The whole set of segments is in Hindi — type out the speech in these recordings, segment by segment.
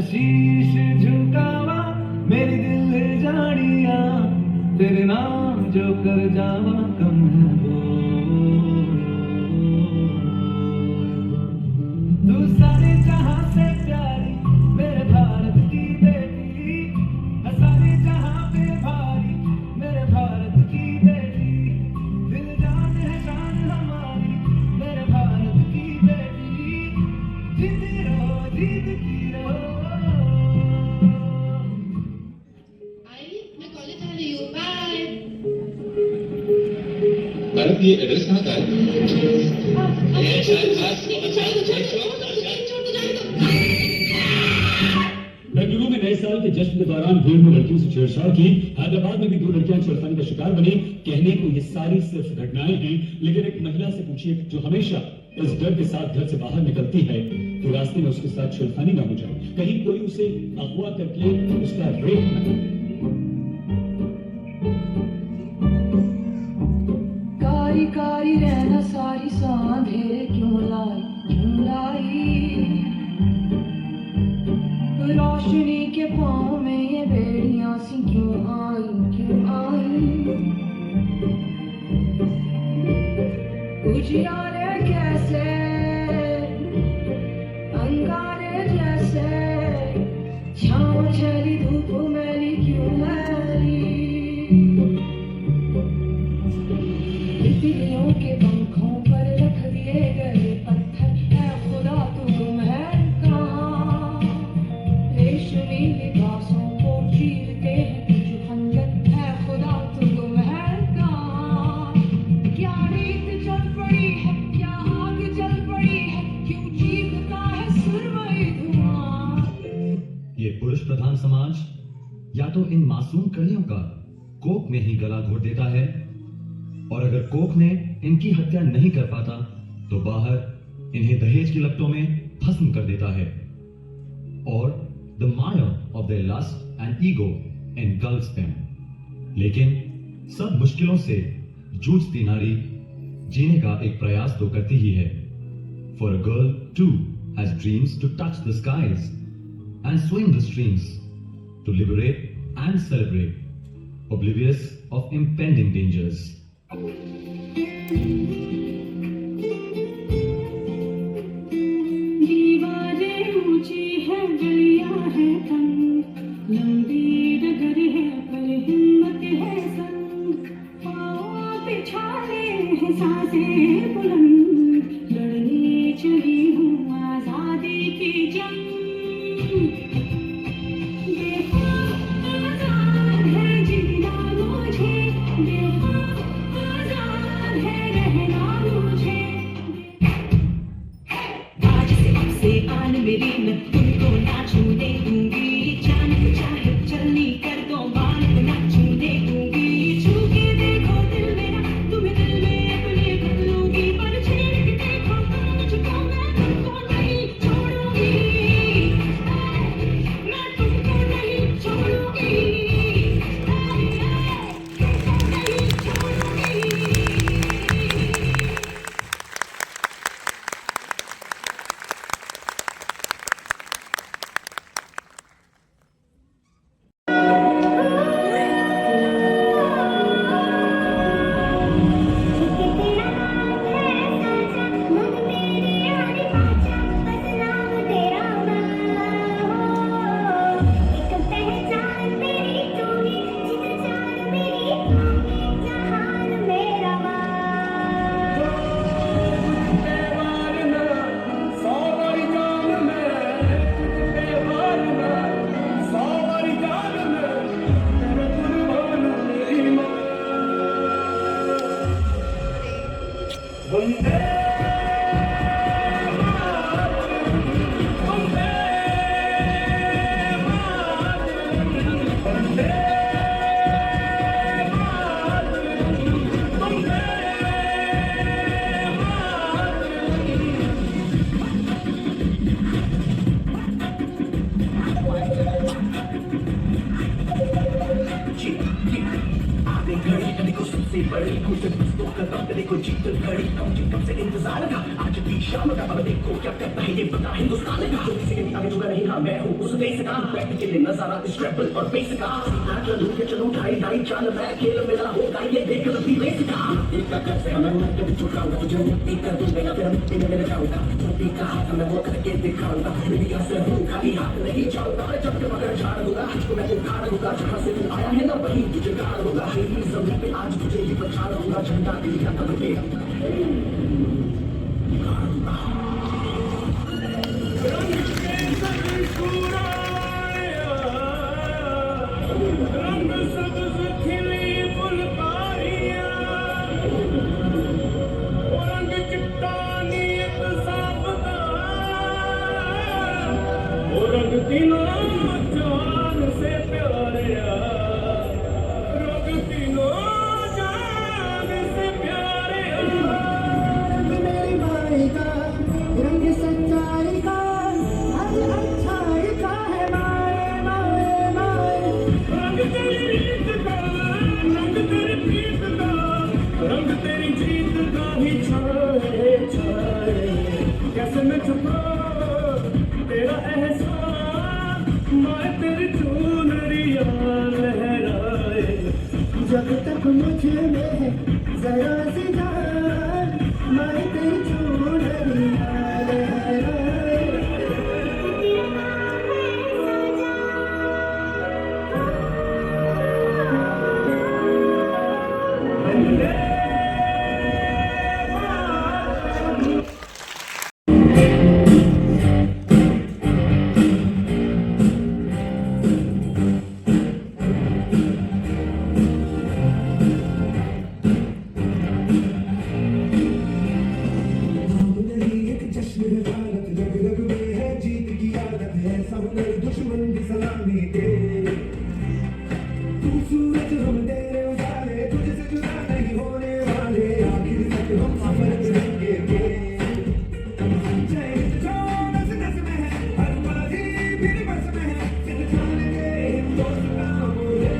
शीश झुकावा मेरी दिल जानिया तेरे नाम जो कर जावा कम है वो तू सारे जहां से प्यारी मेरे भारत की बेटी सारे जहां पे भारी मेरे भारत की बेटी दिल जान है शान हमारी मेरे भारत की बेटी जीती रहो जीतती रहो मैं कॉलेज आ रही हूँ बाय। मैडम ये एड्रेस कहाँ का है? बेंगलुरु में नए साल के जश्न के दौरान भीड़ में लड़कियों से छेड़छाड़ की। हैदराबाद में भी 2 लड़कियां छेड़खानी का शिकार बनी। कहने को ये सारी सिर्फ घटनाएं हैं, लेकिन एक महिला से पूछिए जो हमेशा इस डर के साथ घर से बाहर निकलती है तो रास्ते में उसके साथ छेड़खानी ना हो जाए, कहीं कोई उसे अगवा करके उसका रेप न करे। कारी कारी रहना सारी सांधे क्यों लाई रोशनी के पाँव में ये बेड़ियां सी क्यों आई उजियारे कैसे अंगारे जैसे छाँव छली धूप मैली क्यों मैली तितलियों के पंखों पर रख दिए गए पत्थर है खुदा तू गुम है कहाँ रेशमी लिबासों को चीरते हैं कुछ खंजर है खुदा तू गुम है कहाँ क्या रीत चल पड़ी है क्या आग जल पड़ी है क्यों चीखता है सुरमई धुआं। ये पुरुष प्रधान समाज या तो इन मासूम कलियों का कोक में ही गला घोट देता है, और अगर कोक ने इनकी हत्या नहीं कर पाता तो बाहर इन्हें दहेज की लपटों में भस्म कर देता है, और the mire of their lust and ego engulfs them. लेकिन सब मुश्किलों से जूझती नारी जीने का एक प्रयास तो करती ही है। For a girl to has dreams to touch the skies and swim the streams, to liberate and celebrate, oblivious of impending dangers. दीवारें ऊंची है गलियां है तंग लंबी डगर है पर हिम्मत है संग पाँव पे छाले हैं सांसें बुलंद लड़ने चली हूँ आजादी की जंग। आजाद है जीना मुझे आजाद है रहना मुझे आज से आन मेरी न तुमको ना छूने दूंगी जान को चाहे चलनी कर दो बाल को ना छूने दूंगी छू के देखो दिल मेरा तुम्हें दिल में अपने भर लूंगी पर छेड़ के देखो मुझको मैं तुमको नहीं छोड़ूंगी मैं तुमको नहीं छोड़ूंगी तुमको नहीं छोड़ूंगी। बड़ी खुश बड़ी खुश दोस्तों का दम देखो जी दिल घड़ी कब से इंतजार का, आज भी शाम का, अब देखो क्या करता है ये बता हिंदुस्तान का। जो किसी के भी आगे झुका नहीं, हाँ मैं हूँ उस देश का, बैठ के लिए नजारा इस ट्रैवल और बेस का। ना चलूं के चलूं ढाई ढाई चाल, मैं खेल मेरा होगा ये देख कभी रेस का। एक का कर से मैं कभी चुकाऊंगा तुझे, एक कर दूंगा फिर हम पीने में जाऊंगा, टोपी का हाथ मैं वो करके दिखाऊंगा, दुनिया से हूँ खाली हाथ नहीं जाऊंगा, जब के मगर झाड़ दूंगा तुझको मैं उखाड़ दूंगा, जहाँ से तू आया है ना वहीं तुझे गाड़ दूंगा, मेरी जमीन पे आज तुझे ही पछाड़ दूंगा, झंडा दिया तब पे रंग सब्ज खिली फुलकारियां, रंग चिट्टा नीयत साबता, रंग तीनों जान से प्यारिया, रंग तीनों जान से प्यारिया। रंग मेरी माई का, रंग सच्चाई का, हर अच्छाई का है माए माए माए। रंग तेरी रीत का, रंग तेरी प्रीत का, रंग तेरी जीत का ही छाए छाए। कैसे मैं छुपा तेरा एहसास, माए तेरी चुनरिया लहराए। जब तक मुझे में है जरा सी जान, माए तेरी चूड़ियां लहराए। एक जश्न है भारत, रग रग में है जीत की आदत है, सब नए दुश्मन की सलामी के। तू सूरज हम तेरे उजाले, तुझसे जुदा नहीं होने वाले, आखिर तक हम सफर करेंगे के। जय हिंद जो नस नस में है, हर बाजी फिर बस में है, सिद्ध जान के हिंदुस्तान बोले।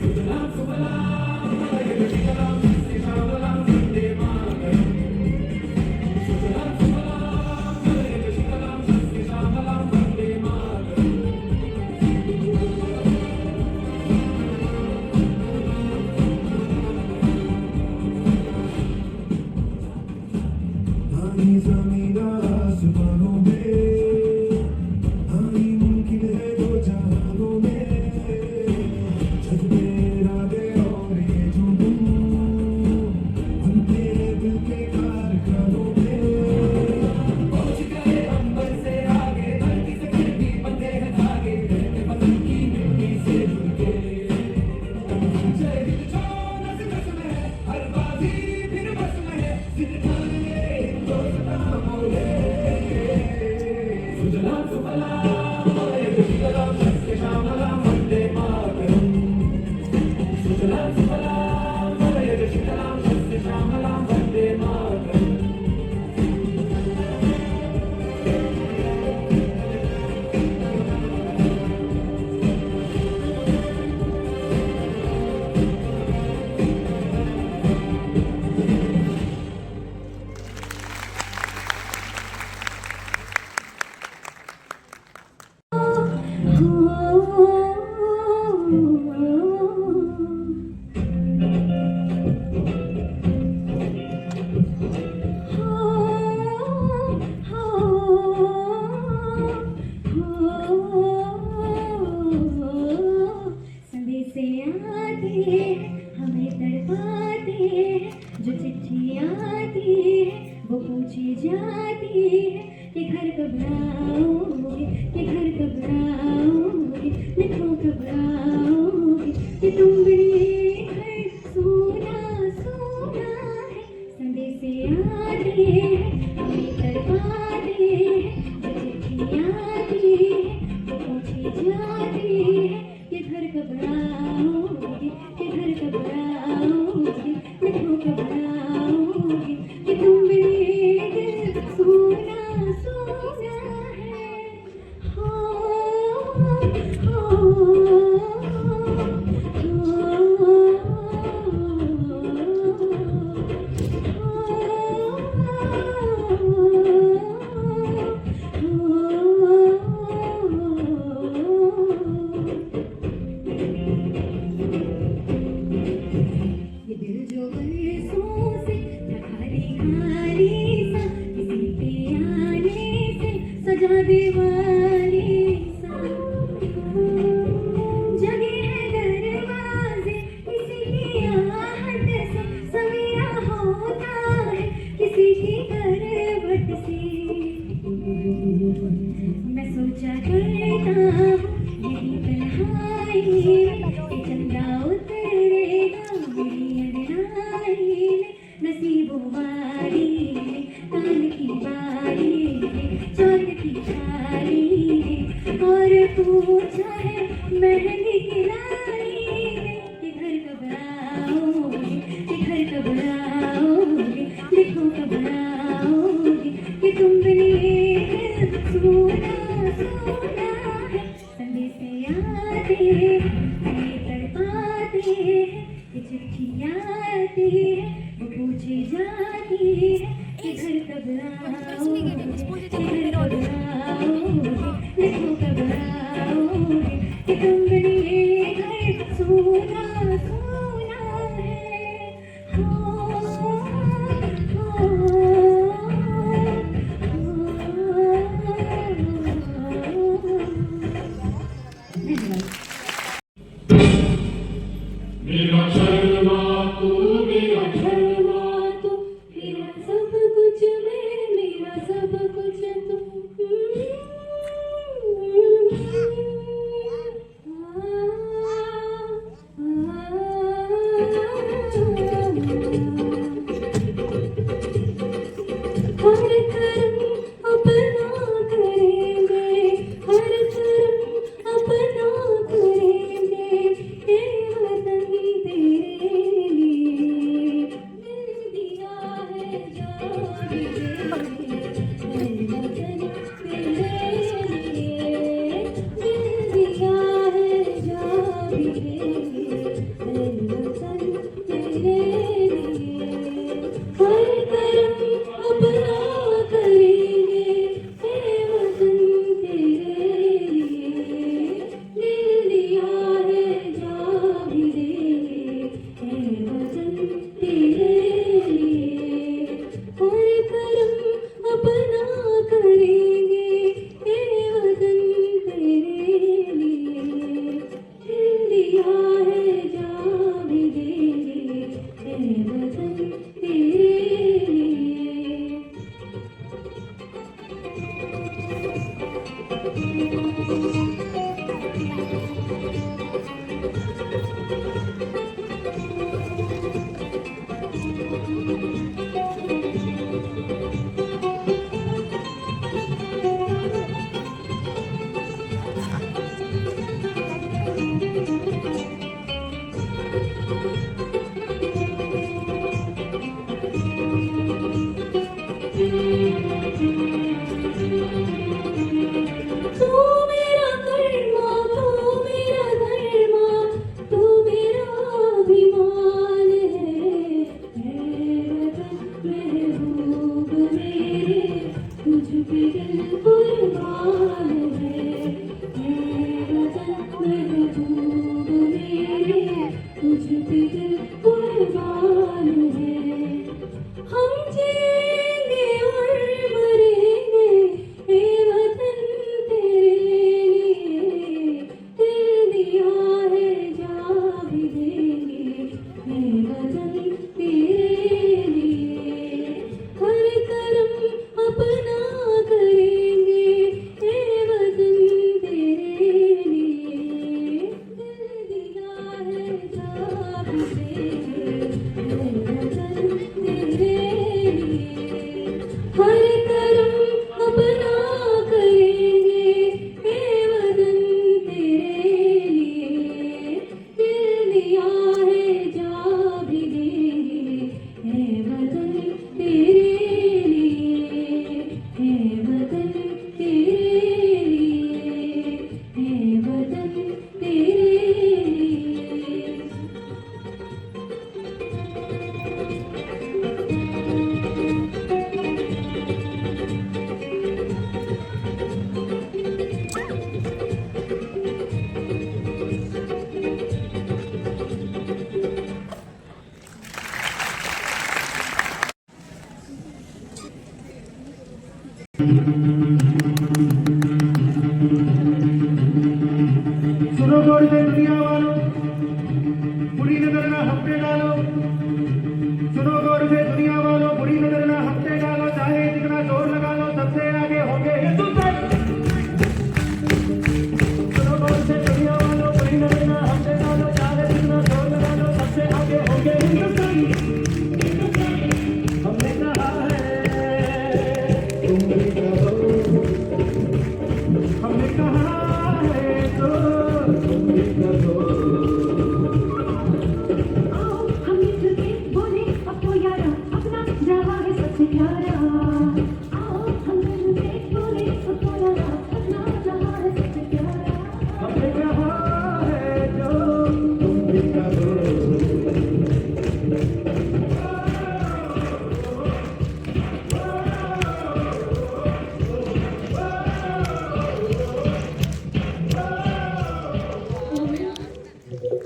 सुजलाम सुफलाम मलयज शीतलाम सस्ते श्यामलाम वंदे मातरम। सुजलाम सुफलाम मलयज शीतलाम सस्ते श्यामलाम वंदे मातरम। आई ज़मीन आसमानों में, आई मुमकिन है दो जहानों में, जज्बे इरादे और ये जुनून, हम तेरे दिल के कारखानों में। पहुंच गए अंबर से आगे, धरती से फिर भी बंधे हैं धागे, रहते वतन की मिट्टी से जुड़ के। जय हिंद जो नस नस में है, हर बाजी फिर बस में है, जिद ठान के हिंदुस्तान बोले। सुजलाम सुफलाम मलयज शीतलाम सस्ते श्यामलाम वंदे मातरम। सुजलाम सुफलाम मलयज शीतलाम सस्ते श्यामलाम वंदे मातरम। संदेशे आते हैं, हमें तड़पाते हैं, जो चिट्ठी आती है वो पूछी जाती है कि घर कब आओगे, कि घर कब आओगे, लिखो कब आओगे, कि तुम बिन घर सोना सोना है। संदेशे आते हैं, हमें तड़पाते हैं, जो चिट्ठी आती है वो पूछी जाती है कि घर कब आओगे, कि घर कब आओगे, लिखो कब आओगे, कि तुम बिन दिल सोना सोना है। हो बारी चौथ की थाली और पूछा है मेहंदी की लाली कि घर कब आओगे, कि घर कब आओगे, देखो कब आओगे कि तुम बिन ये सोना सोना है। संदेश आते ये तड़पाते हैं, ये चिट्ठियाँ आती है वो पूछी जाती है कि घर कब आओगे, कि घर कब आओगे, देखो कब आओगे कि तुम बिन ये घर सोना सोना है। हो मेरा शर्मा तू, मेरा शर्मा तू, मेरा सब कुछ मैं, मेरा सब कुछ तू। हर कर्म अपना करेंगे, हर कर्म अपना करेंगे, हे वतन तेरे लिए दिल दिया है जान देंगे, हे वतन तेरे लिए दिल दिया है जान देंगे, हे वतन तेरे लिए हर कर्म अपना करेंगे, हे वतन तेरे लिए दिल दिया है जान देंगे, हे वतन तेरे लिए हर कर्म अपना करेंगे, हे वतन तेरे लिए दिल दिया है जान देंगे, हे वतन तेरे लिए। तू मेरा कर्मा, तू मेरा धर्मा, तू मेरा अभिमान है वतन महबूब मेरे, तुझ पे दिल कुर्बान है वतन महबूब मेरे, तुझ पे दिल कुर्बान है। हम जिएंगे और मरेंगे हे वतन तेरे लिए दिल दिया है जान भी देंगे, हे वतन तेरे लिए हर कर्म अपना करेंगे, हे वतन तेरे लिए दिल दिया है जान भी देंगे, हे वतन तेरे लिए हर कर्म अपना करेंगे, हे वतन तेरे लिए दिल दिया है जान भी देंगे, हे वतन तेरे लिए, हे वतन तेरे लिए, हे वतन तेरे लिए। सुनो गौर से दुनिया वालों, बुरी नजर ना हफ्ते डालो। सुनो गौर से दुनिया वालों, बुरी नजर ना हफ्ते डालो, चाहे जितना जोर लगा लो सबसे आगे होंगे हिंदुस्तान। सुनो गौर से दुनिया वालों, बुरी नजर ना हफ्ते डालो, चाहे जितना जोर लगा लो सबसे आगे होंगे हिंदुस्तान। हमने कहा है तुम भी कहो हमने कहा है तो तुम भी कहो आओ हम मिलके बोले अब तो यारा अपना जवा है सबसे प्यारा आओ हम मिलके बोले अब तो यारा अपना जवा है सबसे प्यारा हमने कहा है जो तुम भी कहो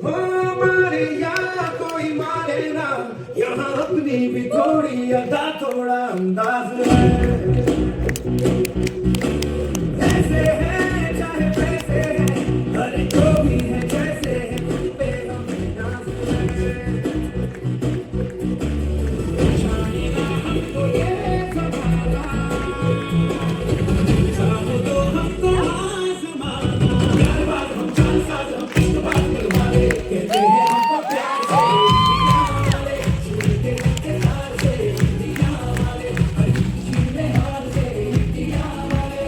मारे या कोई मारे ना यहाँ अपनी भी थोड़ी अदा थोड़ा अंदाज है ऐसे है चाहे पैसे है हर जो भी है जैसे है तुम पे हमें नाज है शानी ना हमको ये जमाना चाहो तो हमको आजमाना प्यार बात हम जान साथ हम इश्क बात दिल वाले कहते हैं हमको प्यार से दिया वाले छूटे के तार से दिया वाले हर किसी में हार से दिया वाले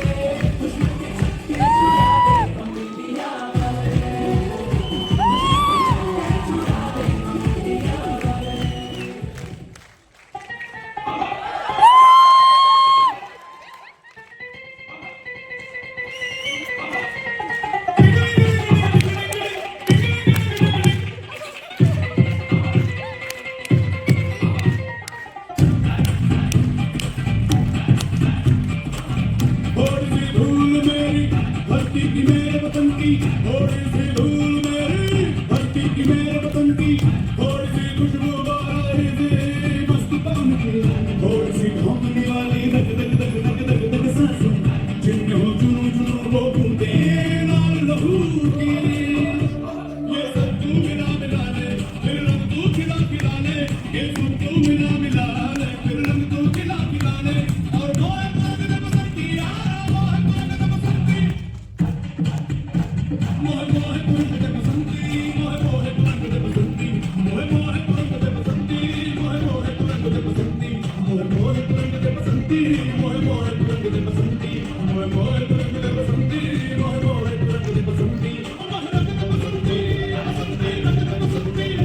दुश्मन के छक्के छुड़ा दे हम दिया वाले छुड़ा दे हम दिया वाले थोड़ी सी धूल मेरी धरती की मेरे वतन की थोड़ी सी धूल मेरी धरती की मेरे वतन की थोड़ी सी खुशबू बाहर से मस्त पवन की थोड़ी सी भौंकने वाली धक धक धक धक धक धक सांसें जिनमें हो जुनू जुनू वो बूंदे लाल लहू की ये सब तू मिला मिला ले फिर रंग तू खिला खिला ले ये सब तू मिला मिला ले फिर रंग तू खिला खिला ले और मोहे मोहे दे बसंती यारा मोहे मोहे दे बसंती मोहे मोहे दे बसंती मोहे मोहे दे बसंती मोहे मोहे दे बसंती मोहे मोहे दे बसंती मोहे मोहे दे बसंती मोहे मोहे दे बसंती मोहे मोहे दे बसंती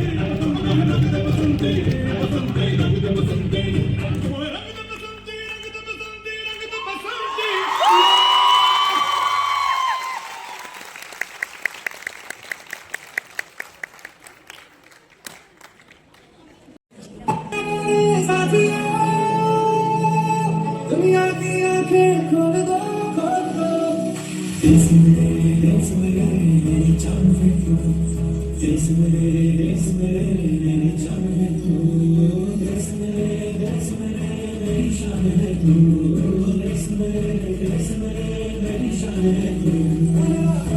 मोहे मोहे दे बसंती मोहे मोहे दे बसंती दुनिया की आंखें खोल दो देश मेरे मेरी जान है तू देश मेरे मेरी जान है तू देश मेरे मेरी शान है तू देश मेरे मेरी शान है तू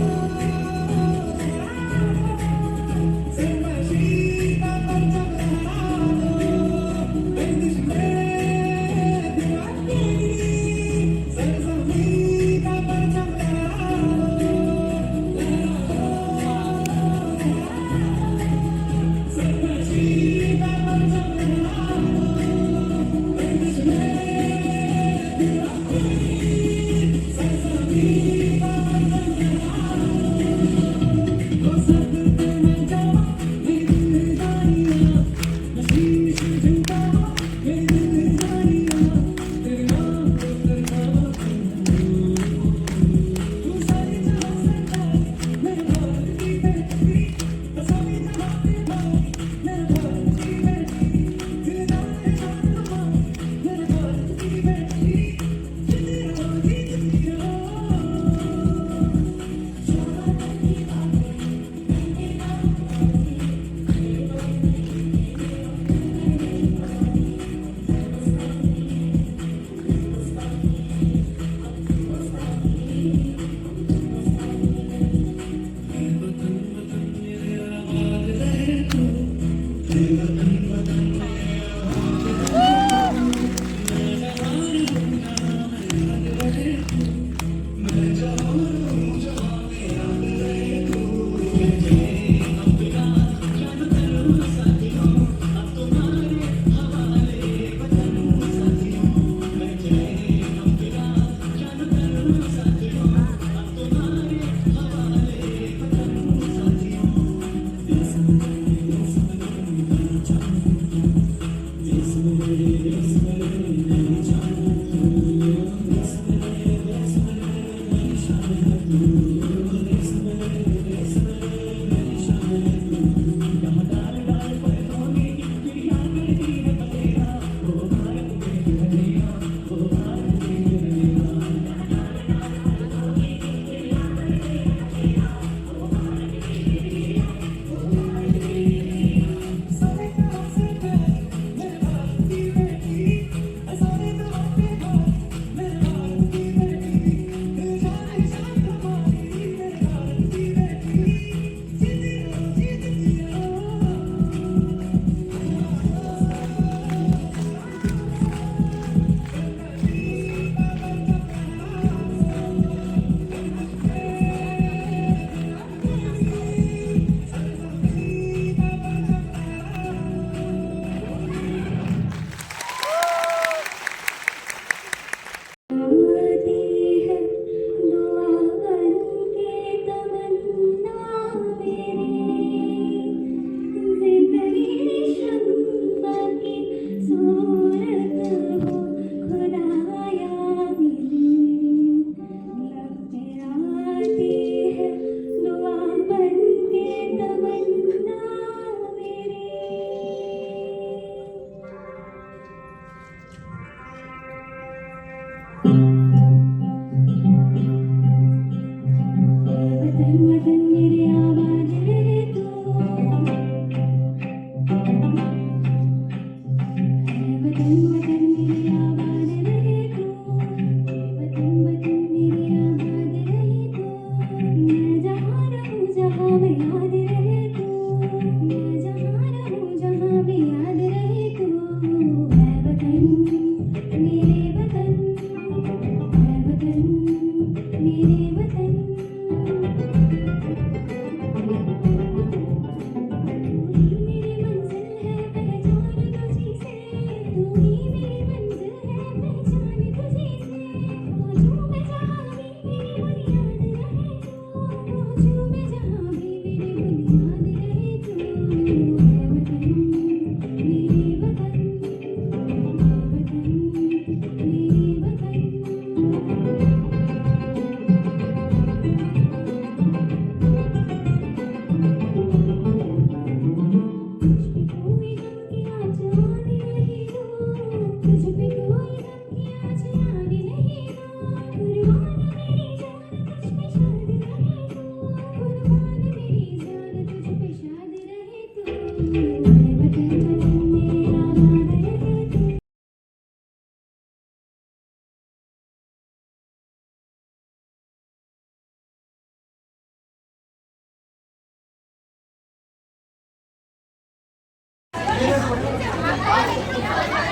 Thank you.